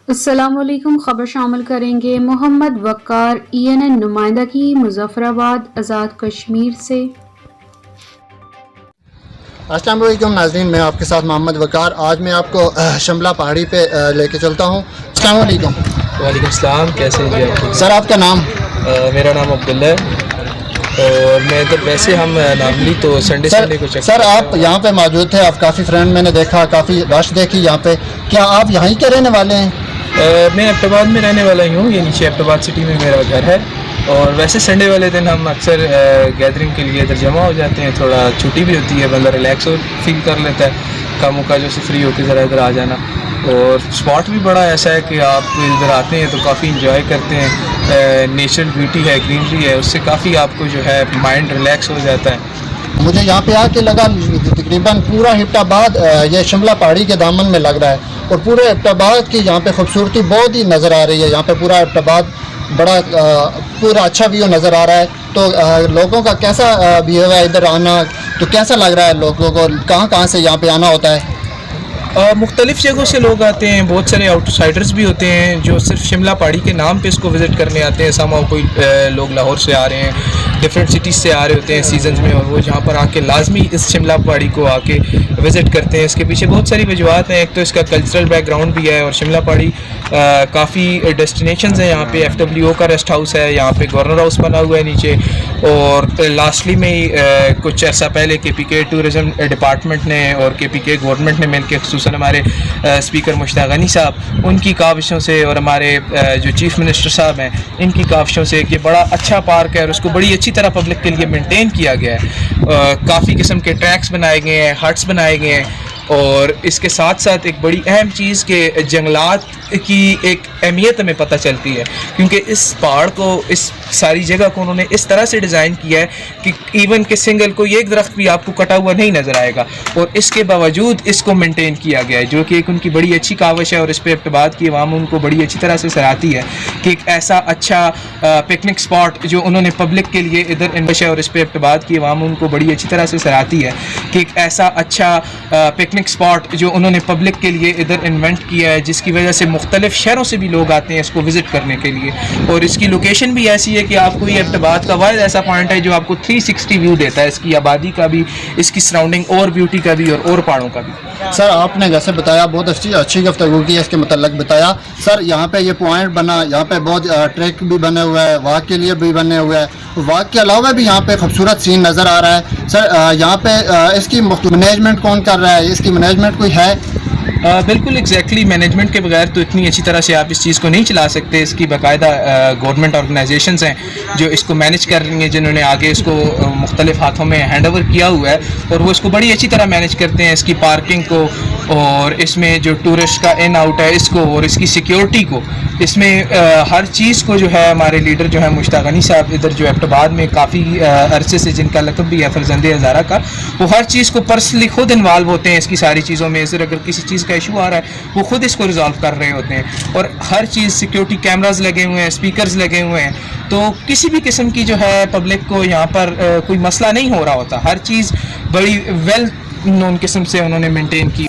السلام علیکم۔ خبر شامل کریں گے محمد وقار ENN نمائندہ کی مظفر آباد آزاد کشمیر سے۔ السلام علیکم ناظرین، میں آپ کے ساتھ محمد وقار۔ آج میں آپ کو شملہ پہاڑی پہ لے کے چلتا ہوں۔ السلام علیکم۔ وعلیکم السلام، کیسے ہیں جی آپ؟ سر آپ کا نام؟ میرا نام عبداللہ ہے اور میں ادھر ویسے ہم نارملی تو سنڈے کو چیک سر آپ یہاں پہ موجود تھے، آپ کافی فرینڈ میں نے دیکھا، کافی رش دیکھی یہاں پہ، کیا آپ یہیں کے رہنے والے ہیں؟ میں ایبٹ آباد میں رہنے والا ہی ہوں، یہ نیچے ایبٹ آباد سٹی میں میرا گھر ہے، اور ویسے سنڈے والے دن ہم اکثر گیدرنگ کے لیے ادھر جمع ہو جاتے ہیں، تھوڑا چھٹی بھی ہوتی ہے، بندہ ریلیکس فیل کر لیتا ہے، کاموں کاجوں سے فری ہو کے ذرا ادھر آ جانا۔ اور اسپاٹ بھی بڑا ایسا ہے کہ آپ ادھر آتے ہیں تو کافی انجوائے کرتے ہیں، نیچرل بیوٹی ہے، گرینری ہے، اس سے کافی آپ کو جو ہے مائنڈ ریلیکس ہو جاتا ہے۔ مجھے یہاں پہ آ کے لگا تقریباً پورا ایبٹ آباد یہ شملہ پہاڑی کے دامن میں لگ رہا ہے، اور پورے ایبٹ آباد کی یہاں پہ خوبصورتی بہت ہی نظر آ رہی ہے۔ یہاں پہ پورا ایبٹ آباد بڑا پورا اچھا ویو نظر آ رہا ہے۔ تو لوگوں کا کیسا بیہیو ہے ادھر آنا، تو کیسا لگ رہا ہے لوگوں کو، کہاں سے یہاں پہ آنا ہوتا ہے؟ مختلف جگہوں سے لوگ آتے ہیں، بہت سارے آؤٹ سائڈرز بھی ہوتے ہیں جو صرف شملہ پہاڑی کے نام پہ اس کو وزٹ کرنے آتے ہیں۔ ساماؤ کوئی لوگ لاہور سے آ رہے ہیں، ڈفرینٹ سٹیز سے آ رہے ہوتے ہیں سیزنز میں، اور وہ جہاں پر آ کے لازمی اس شملہ پہاڑی کو آ کے وزٹ کرتے ہیں۔ اس کے پیچھے بہت ساری وجوہات ہیں، ایک تو اس کا کلچرل بیک گراؤنڈ بھی ہے، اور شملہ پہاڑی کافی ڈیسٹینیشنز ہیں، یہاں پہ FWO کا ریسٹ ہاؤس ہے، یہاں پہ گورنر ہاؤس بنا ہوا ہے نیچے، اور لاسٹلی میں کچھ عرصہ پہلے KPK ٹورزم ڈپارٹمنٹ نے اور KPK گورنمنٹ نے مل کے خصوصاً ہمارے اسپیکر مشتاق غنی صاحب، ان کی کاوشوں سے، اور ہمارے جو چیف منسٹر صاحب ہیں ان کی کاوشوں سے، کہ بڑا اچھا پارک ہے اور اس کو بڑی اچھی طرح پبلک کے لیے مینٹین کیا گیا ہے۔ کافی قسم کے ٹریکس بنائے گئے ہیں، ہٹس بنائے گئے ہیں، اور اس کے ساتھ ساتھ ایک بڑی اہم چیز کہ جنگلات کی ایک اہمیت ہمیں پتہ چلتی ہے، کیونکہ اس پہاڑ کو، اس ساری جگہ کو انہوں نے اس طرح سے ڈیزائن کیا ہے کہ ایون کہ سنگل کوئی ایک درخت بھی آپ کو کٹا ہوا نہیں نظر آئے گا، اور اس کے باوجود اس کو مینٹین کیا گیا ہے، جو کہ ایک ان کی بڑی اچھی کاوش ہے، اور اس پہ ایبٹ آباد کی عوام ان کو بڑی اچھی طرح سے سراہتی ہے کہ ایک ایسا اچھا پکنک اسپاٹ جو انہوں نے پبلک کے لیے ادھر انویش ہے، اور اس پہ ایبٹ آباد کی عوام ان کو بڑی اچھی طرح سے سراہتی ہے کہ ایک ایسا اچھا پکنک اسپاٹ جو انہوں نے پبلک کے لیے ادھر انوینٹ کیا ہے، جس کی وجہ سے مختلف شہروں سے بھی لوگ آتے ہیں اس کو وزٹ کرنے کے لیے، اور اس کی لوکیشن بھی ایسی ہے کہ آپ کو یہ ایبٹ آباد کا واحد ایسا پوائنٹ ہے جو آپ کو 360 ویو دیتا ہے، اس کی آبادی کا بھی، اس کی سراؤنڈنگ اور بیوٹی کا بھی، اور پہاڑوں کا بھی۔ سر آپ نے جیسے بتایا، بہت اچھی گفتگو کی ہے، اس کے متعلق بتایا۔ سر یہاں پہ یہ پوائنٹ بنا، یہاں پہ بہت ٹریک بھی بنے ہوئے ہیں، واک کے لیے بھی بنے ہوئے ہیں، واک کے علاوہ بھی یہاں پہ خوبصورت سین نظر آ رہا ہے۔ سر یہاں پہ اس کی مینجمنٹ کون کر رہا ہے؟ اس کی مینجمنٹ کوئی ہے؟ بالکل ایگزیکٹلی، مینجمنٹ کے بغیر تو اتنی اچھی طرح سے آپ اس چیز کو نہیں چلا سکتے۔ اس کی باقاعدہ گورنمنٹ آرگنائزیشنز ہیں جو اس کو مینیج کر رہی ہیں، جنہوں نے آگے اس کو مختلف ہاتھوں میں ہینڈ اوور کیا ہوا ہے، اور وہ اس کو بڑی اچھی طرح مینیج کرتے ہیں، اس کی پارکنگ کو، اور اس میں جو ٹورسٹ کا ان آؤٹ ہے اس کو، اور اس کی سیکیورٹی کو، اس میں ہر چیز کو جو ہے ہمارے لیڈر جو ہے مشتاق غنی صاحب ادھر جو ایبٹ آباد میں کافی عرصے سے، جن کا لقب بھی ہے فرزند ہزارہ کا، وہ ہر چیز کو پرسنلی خود انوالو ہوتے ہیں اس کی ساری چیزوں میں۔ اگر کسی چیز کا ایشو آ رہا ہے وہ خود اس کو ریزالو کر رہے ہوتے ہیں، اور ہر چیز، سیکیورٹی کیمراز لگے ہوئے ہیں، اسپیکرز لگے ہوئے ہیں، تو کسی بھی قسم کی جو ہے پبلک کو یہاں پر کوئی مسئلہ نہیں ہو رہا ہوتا۔ ہر چیز بڑی ویل نون قسم سے انہوں نے مینٹین کی۔